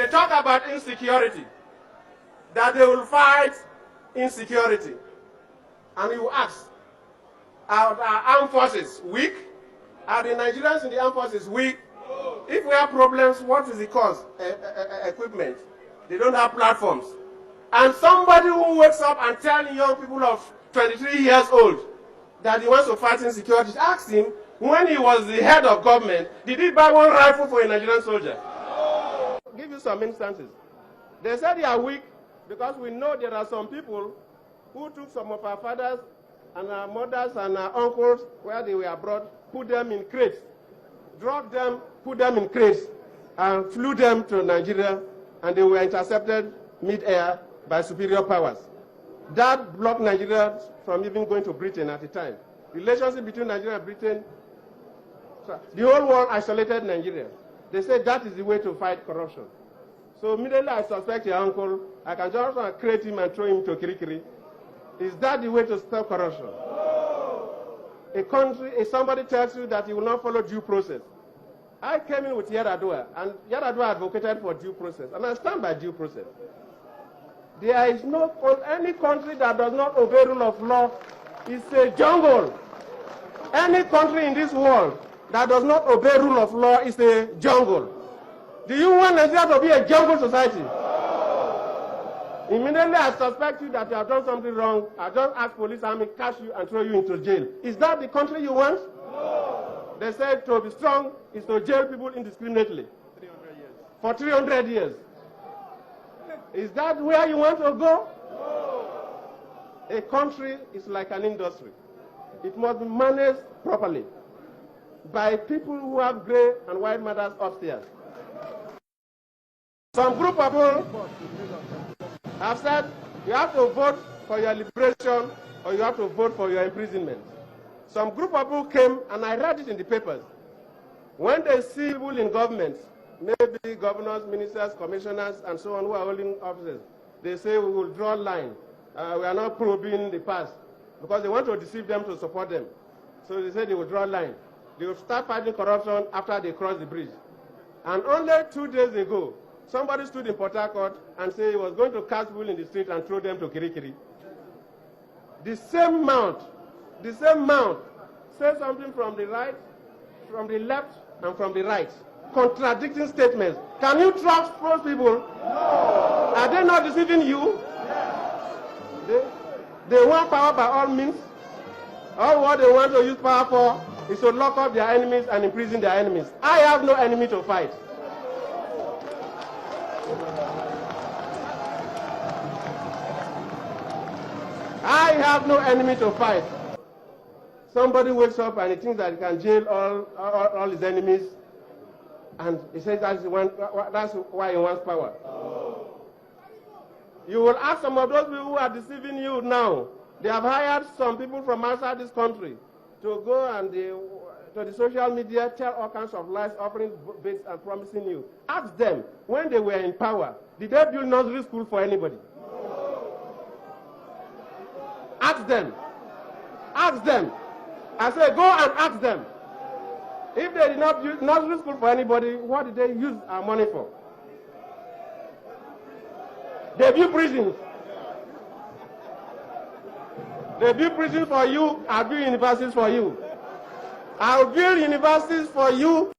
They talk about insecurity, that they will fight insecurity. And you ask, are our armed forces weak? Are the Nigerians in the armed forces weak? If we have problems, what is the cause? Equipment. They don't have platforms. And somebody who wakes up and tells young people of 23 years old that he wants to fight insecurity, ask him, when he was the head of government, did he buy one rifle for a Nigerian soldier? I'll give you some instances. They said they are weak because we know there are some people who took some of our fathers and our mothers and our uncles where they were brought, put them in crates, drugged them, put them in crates, and flew them to Nigeria, and they were intercepted mid-air by superior powers. That blocked Nigeria from even going to Britain at the time. Relationship between Nigeria and Britain, the whole world isolated Nigeria. They said that is the way to fight corruption. So immediately I suspect your uncle, I can just create him and throw him to Kirikiri. Is that the way to stop corruption? A country, if somebody tells you that he will not follow due process. I came in with Yar'Adua, and Yar'Adua advocated for due process, and I stand by due process. There is no any country that does not obey rule of law is a jungle. Any country in this world that does not obey rule of law is a jungle. Do you want Nigeria to be a jungle society? Immediately I suspect you that you have done something wrong. I just ask police army, catch you and throw you into jail. Is that the country you want? No. They said to be strong is to jail people indiscriminately. 300 years. For 300 years. Is that where you want to go? No. A country is like an industry. It must be managed properly by people who have gray and white matters upstairs. Some group of people have said you have to vote for your liberation or you have to vote for your imprisonment. Some group of people came, and I read it in the papers. When they see people in government, maybe governors, ministers, commissioners, and so on who are holding offices, they say we will draw a line. We are not probing the past because they want to deceive them to support them. So they say they will draw a line. They will start fighting corruption after they cross the bridge. And only 2 days ago, somebody stood in Port Harcourt and said he was going to cast people in the street and throw them to Kirikiri. The same mount, said something from the right, from the left, and from the right. Contradicting statements. Can you trust those people? No. Are they not deceiving you? Yes. They want power by all means. All what they want to use power for is to lock up their enemies and imprison their enemies. I have no enemy to fight. I have no enemy to fight. Somebody wakes up and he thinks that he can jail all his enemies, and he says that's why he wants power. You will ask some of those people who are deceiving you now. They have hired some people from outside this country to go and to the social media, tell all kinds of lies, offering baits and promising you. Ask them, when they were in power, did they build nursery school for anybody? Ask them. Ask them. I say, go and ask them. If they did not use nursery school for anybody, what did they use our money for? They build prisons. They build prisons for you. I build universities for you. I'll build universities for you.